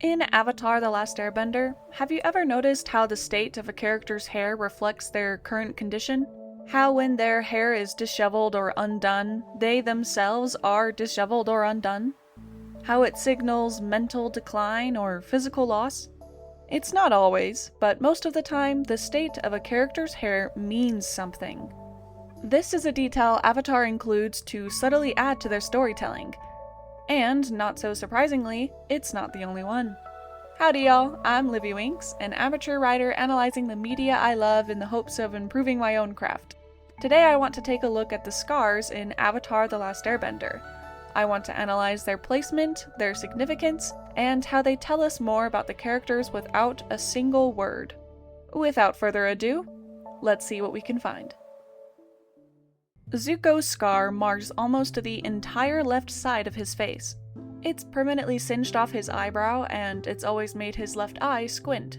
In Avatar: The Last Airbender, have you ever noticed how the state of a character's hair reflects their current condition? How when their hair is disheveled or undone, they themselves are disheveled or undone? How it signals mental decline or physical loss? It's not always, but most of the time, the state of a character's hair means something. This is a detail Avatar includes to subtly add to their storytelling. And, not so surprisingly, it's not the only one. Howdy y'all, I'm Livy Winks, an amateur writer analyzing the media I love in the hopes of improving my own craft. Today I want to take a look at the scars in Avatar: The Last Airbender. I want to analyze their placement, their significance, and how they tell us more about the characters without a single word. Without further ado, let's see what we can find. Zuko's scar marks almost the entire left side of his face. It's permanently singed off his eyebrow, and it's always made his left eye squint.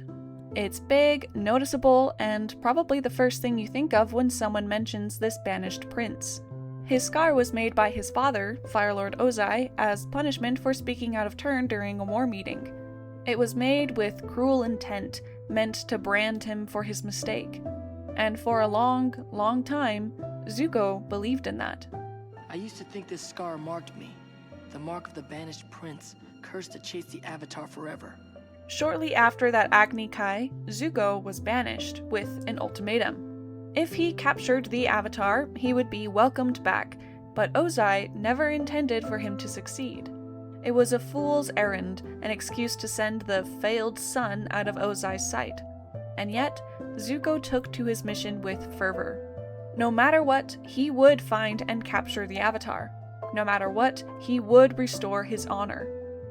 It's big, noticeable, and probably the first thing you think of when someone mentions this Banished Prince. His scar was made by his father, Fire Lord Ozai, as punishment for speaking out of turn during a war meeting. It was made with cruel intent, meant to brand him for his mistake. And for a long, long time, Zuko believed in that. I used to think this scar marked me. The mark of the Banished Prince, cursed to chase the Avatar forever. Shortly after that Agni Kai, Zuko was banished with an ultimatum. If he captured the Avatar, he would be welcomed back, but Ozai never intended for him to succeed. It was a fool's errand, an excuse to send the failed son out of Ozai's sight. And yet, Zuko took to his mission with fervor. No matter what, he would find and capture the Avatar. No matter what, he would restore his honor.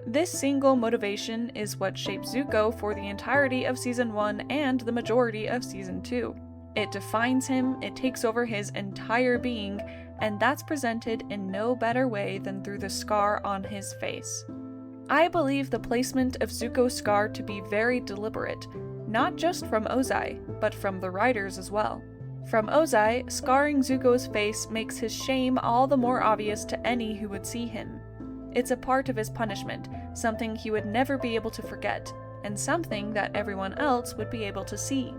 This single motivation is what shaped Zuko for the entirety of Season 1 and the majority of Season 2. It defines him, it takes over his entire being, and that's presented in no better way than through the scar on his face. I believe the placement of Zuko's scar to be very deliberate, not just from Ozai, but from the writers as well. From Ozai, scarring Zuko's face makes his shame all the more obvious to any who would see him. It's a part of his punishment, something he would never be able to forget, and something that everyone else would be able to see.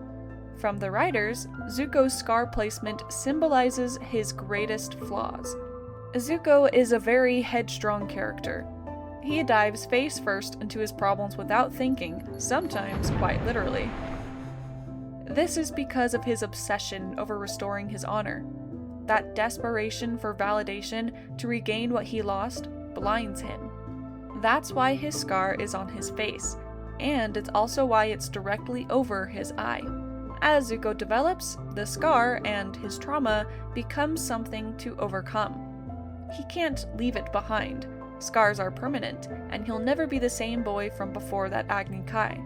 From the writers, Zuko's scar placement symbolizes his greatest flaws. Zuko is a very headstrong character. He dives face first into his problems without thinking, sometimes quite literally. This is because of his obsession over restoring his honor. That desperation for validation to regain what he lost blinds him. That's why his scar is on his face, and it's also why it's directly over his eye. As Zuko develops, the scar and his trauma becomes something to overcome. He can't leave it behind. Scars are permanent, and he'll never be the same boy from before that Agni Kai.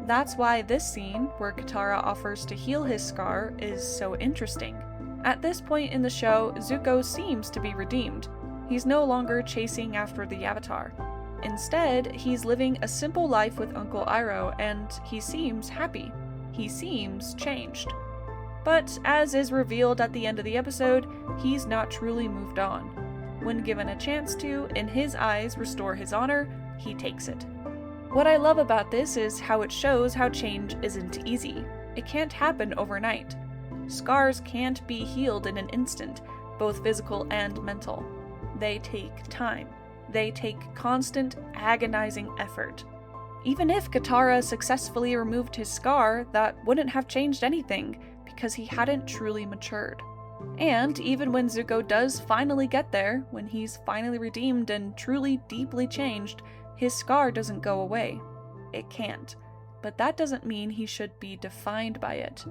That's why this scene, where Katara offers to heal his scar, is so interesting. At this point in the show, Zuko seems to be redeemed. He's no longer chasing after the Avatar. Instead, he's living a simple life with Uncle Iroh, and he seems happy. He seems changed. But as is revealed at the end of the episode, he's not truly moved on. When given a chance to, in his eyes, restore his honor, he takes it. What I love about this is how it shows how change isn't easy. It can't happen overnight. Scars can't be healed in an instant, both physical and mental. They take time. They take constant, agonizing effort. Even if Katara successfully removed his scar, that wouldn't have changed anything, because he hadn't truly matured. And even when Zuko does finally get there, when he's finally redeemed and truly deeply changed, his scar doesn't go away. It can't. But that doesn't mean he should be defined by it.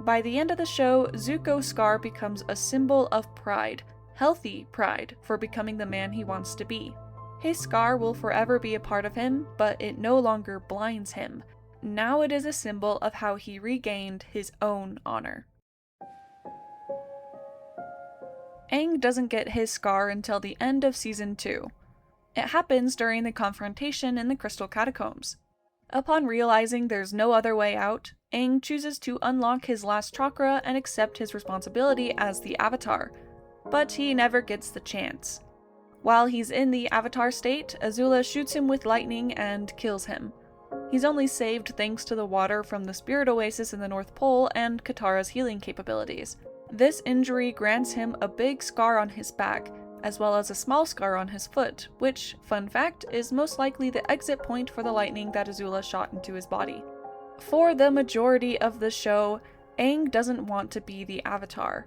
By the end of the show, Zuko's scar becomes a symbol of pride, healthy pride, for becoming the man he wants to be. His scar will forever be a part of him, but it no longer blinds him. Now it is a symbol of how he regained his own honor. Aang doesn't get his scar until the end of Season 2. It happens during the confrontation in the Crystal Catacombs. Upon realizing there's no other way out, Aang chooses to unlock his last chakra and accept his responsibility as the Avatar, but he never gets the chance. While he's in the Avatar state, Azula shoots him with lightning and kills him. He's only saved thanks to the water from the Spirit Oasis in the North Pole and Katara's healing capabilities. This injury grants him a big scar on his back, as well as a small scar on his foot, which, fun fact, is most likely the exit point for the lightning that Azula shot into his body. For the majority of the show, Aang doesn't want to be the Avatar.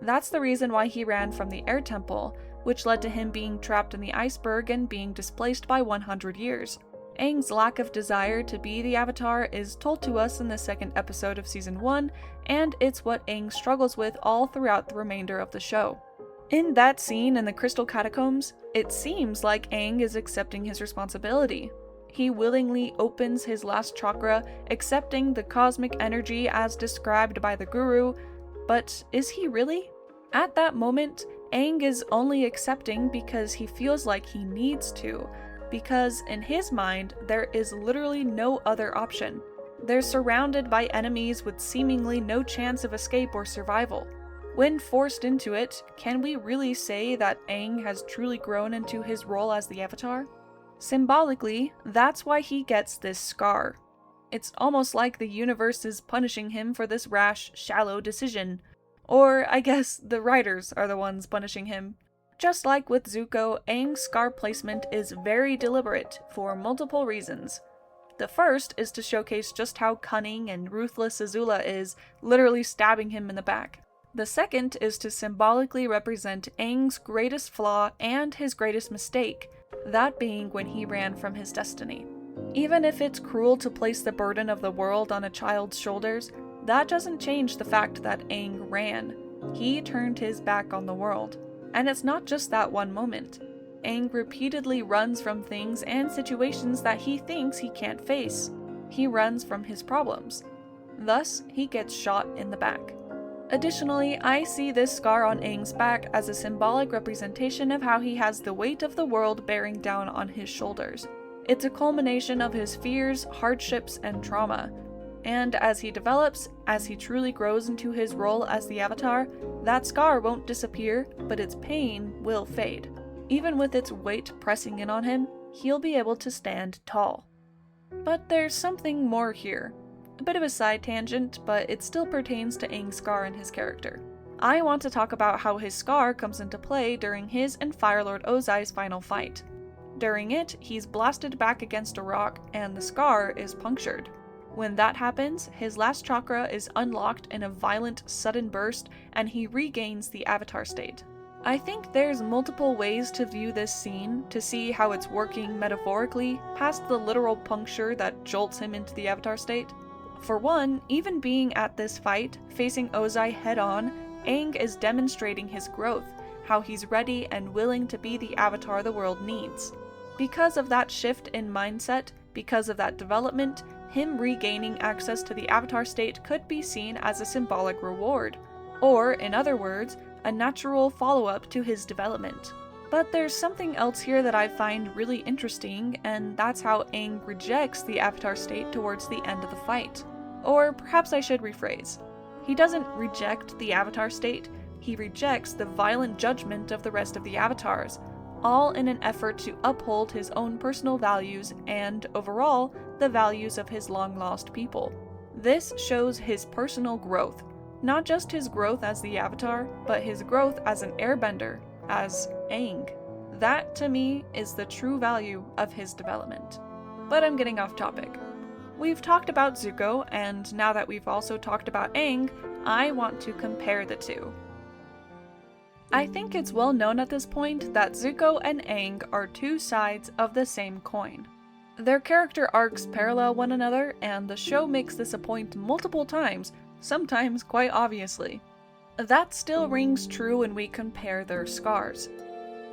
That's the reason why he ran from the Air Temple, which led to him being trapped in the iceberg and being displaced by 100 years. Aang's lack of desire to be the Avatar is told to us in the second episode of Season 1, and it's what Aang struggles with all throughout the remainder of the show. In that scene in the Crystal Catacombs, it seems like Aang is accepting his responsibility. He willingly opens his last chakra, accepting the cosmic energy as described by the Guru, but is he really? At that moment, Aang is only accepting because he feels like he needs to, because in his mind, there is literally no other option. They're surrounded by enemies with seemingly no chance of escape or survival. When forced into it, can we really say that Aang has truly grown into his role as the Avatar? Symbolically, that's why he gets this scar. It's almost like the universe is punishing him for this rash, shallow decision. Or, I guess, the writers are the ones punishing him. Just like with Zuko, Aang's scar placement is very deliberate, for multiple reasons. The first is to showcase just how cunning and ruthless Azula is, literally stabbing him in the back. The second is to symbolically represent Aang's greatest flaw and his greatest mistake, that being when he ran from his destiny. Even if it's cruel to place the burden of the world on a child's shoulders, that doesn't change the fact that Aang ran. He turned his back on the world. And it's not just that one moment. Aang repeatedly runs from things and situations that he thinks he can't face. He runs from his problems. Thus, he gets shot in the back. Additionally, I see this scar on Aang's back as a symbolic representation of how he has the weight of the world bearing down on his shoulders. It's a culmination of his fears, hardships, and trauma. And as he develops, as he truly grows into his role as the Avatar, that scar won't disappear, but its pain will fade. Even with its weight pressing in on him, he'll be able to stand tall. But there's something more here. A bit of a side tangent, but it still pertains to Aang's scar and his character. I want to talk about how his scar comes into play during his and Fire Lord Ozai's final fight. During it, he's blasted back against a rock, and the scar is punctured. When that happens, his last chakra is unlocked in a violent, sudden burst, and he regains the Avatar state. I think there's multiple ways to view this scene to see how it's working metaphorically, past the literal puncture that jolts him into the Avatar state. For one, even being at this fight, facing Ozai head-on, Aang is demonstrating his growth, how he's ready and willing to be the Avatar the world needs. Because of that shift in mindset, because of that development, him regaining access to the Avatar state could be seen as a symbolic reward, or, in other words, a natural follow-up to his development. But there's something else here that I find really interesting, and that's how Aang rejects the Avatar state towards the end of the fight. Or perhaps I should rephrase. He doesn't reject the Avatar state, he rejects the violent judgment of the rest of the Avatars, all in an effort to uphold his own personal values and, overall, the values of his long-lost people. This shows his personal growth, not just his growth as the Avatar, but his growth as an airbender, as Aang. That, to me, is the true value of his development. But I'm getting off topic. We've talked about Zuko, and now that we've also talked about Aang, I want to compare the two. I think it's well known at this point that Zuko and Aang are two sides of the same coin. Their character arcs parallel one another, and the show makes this a point multiple times, sometimes quite obviously. That still rings true when we compare their scars.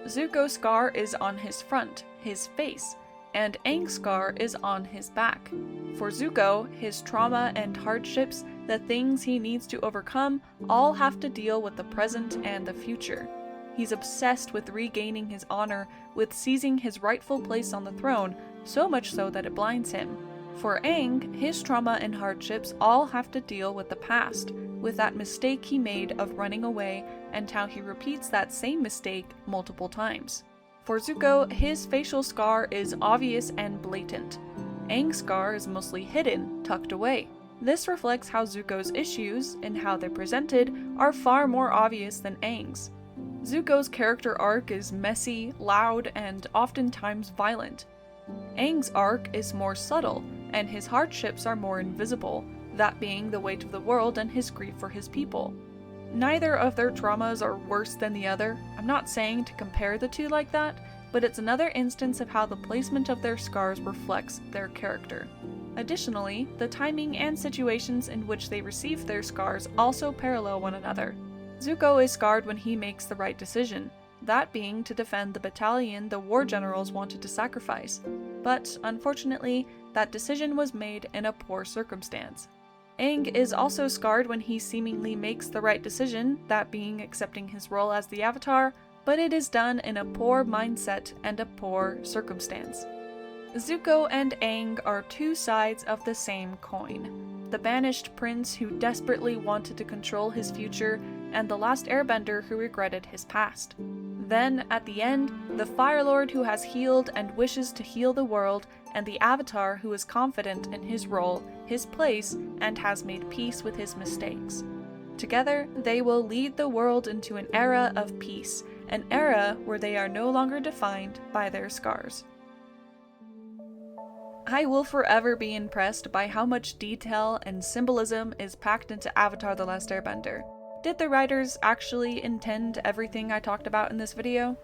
Zuko's scar is on his front, his face, and Aang's scar is on his back. For Zuko, his trauma and hardships, the things he needs to overcome, all have to deal with the present and the future. He's obsessed with regaining his honor, with seizing his rightful place on the throne, so much so that it blinds him. For Aang, his trauma and hardships all have to deal with the past, with that mistake he made of running away, and how he repeats that same mistake multiple times. For Zuko, his facial scar is obvious and blatant. Aang's scar is mostly hidden, tucked away. This reflects how Zuko's issues, and how they're presented, are far more obvious than Aang's. Zuko's character arc is messy, loud, and oftentimes violent. Aang's arc is more subtle, and his hardships are more invisible, that being the weight of the world and his grief for his people. Neither of their traumas are worse than the other. I'm not saying to compare the two like that, but it's another instance of how the placement of their scars reflects their character. Additionally, the timing and situations in which they receive their scars also parallel one another. Zuko is scarred when he makes the right decision, that being to defend the battalion the war generals wanted to sacrifice. But, unfortunately, that decision was made in a poor circumstance. Aang is also scarred when he seemingly makes the right decision, that being accepting his role as the Avatar, but it is done in a poor mindset and a poor circumstance. Zuko and Aang are two sides of the same coin. The Banished Prince who desperately wanted to control his future, and the Last Airbender who regretted his past. Then, at the end, the Fire Lord who has healed and wishes to heal the world, and the Avatar who is confident in his role, his place, and has made peace with his mistakes. Together, they will lead the world into an era of peace, an era where they are no longer defined by their scars. I will forever be impressed by how much detail and symbolism is packed into Avatar: The Last Airbender. Did the writers actually intend everything I talked about in this video?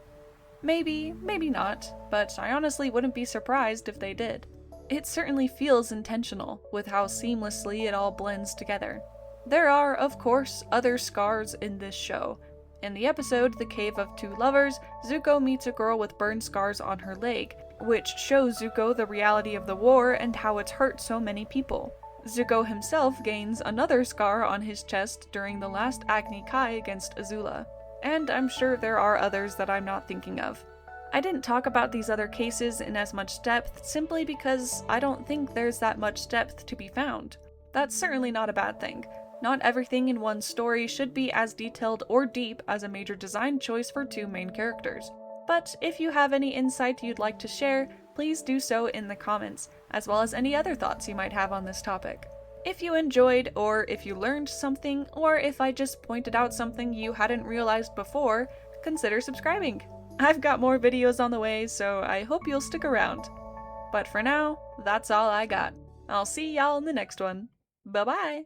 Maybe, maybe not, but I honestly wouldn't be surprised if they did. It certainly feels intentional with how seamlessly it all blends together. There are, of course, other scars in this show. In the episode The Cave of Two Lovers, Zuko meets a girl with burn scars on her leg, which shows Zuko the reality of the war and how it's hurt so many people. Zuko himself gains another scar on his chest during the last Agni Kai against Azula. And I'm sure there are others that I'm not thinking of. I didn't talk about these other cases in as much depth simply because I don't think there's that much depth to be found. That's certainly not a bad thing. Not everything in one story should be as detailed or deep as a major design choice for two main characters. But if you have any insight you'd like to share, please do so in the comments, as well as any other thoughts you might have on this topic. If you enjoyed, or if you learned something, or if I just pointed out something you hadn't realized before, consider subscribing. I've got more videos on the way, so I hope you'll stick around. But for now, that's all I got. I'll see y'all in the next one. Bye-bye!